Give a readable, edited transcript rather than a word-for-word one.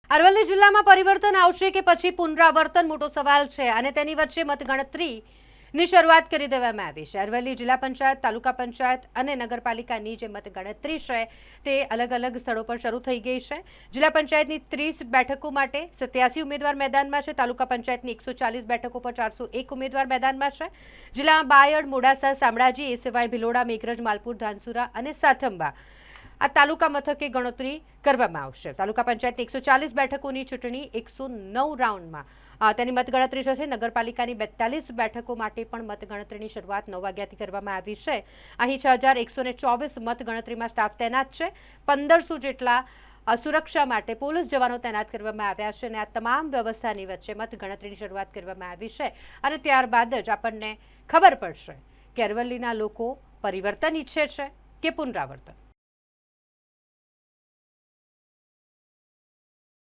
અરવલ્લી જિલ્લામાં પરિવર્તન આવશે કે પછી પુનરાવર્તન મોટો સવાલ છે અને તેની વચ્ચે મતગણતરીની શરૂઆત કરી દેવામાં આવી છે। અરવલ્લી જિલ્લા પંચાયત, તાલુકા પંચાયત અને નગરપાલિકાની જે મતગણતરી છે તે અલગ અલગ સ્થળો પર શરૂ થઈ ગઈ છે। જિલ્લા પંચાયતની 30 બેઠકો માટે 87 ઉમેદવાર મેદાનમાં છે। તાલુકા પંચાયતની 140 બેઠકો પર 401 ઉમેદવાર મેદાનમાં છે। જિલ્લામાં બાયડ, મોડાસા, શામળાજી, એ સિવાય ભિલોડા, મેઘરજ, માલપુર, ધાનસુરા અને સાઠંબા આ તાલુકા મથકે ગણતરી કરવામાં આવશે। તાલુકા પંચાયતની 140 બેઠકોની ચૂંટણી 109 રાઉન્ડમાં તેની મતગણતરી થશે। નગરપાલિકાની 42 બેઠકો માટે પણ મતગણતરીની શરૂઆત 9 વાગ્યાથી કરવામાં આવી છે। અહીં 6124 મતગણતરીમાં સ્ટાફ તૈનાત છે। 1500 જેટલા સુરક્ષા માટે પોલીસ જવાનો તૈનાત કરવામાં આવ્યા છે અને આ તમામ વ્યવસ્થાની વચ્ચે મતગણતરીની શરૂઆત કરવામાં આવી છે અને ત્યારબાદ જ આપણને ખબર પડશે કે અરવલ્લીના લોકો પરિવર્તન ઈચ્છે છે કે પુનરાવર્તન।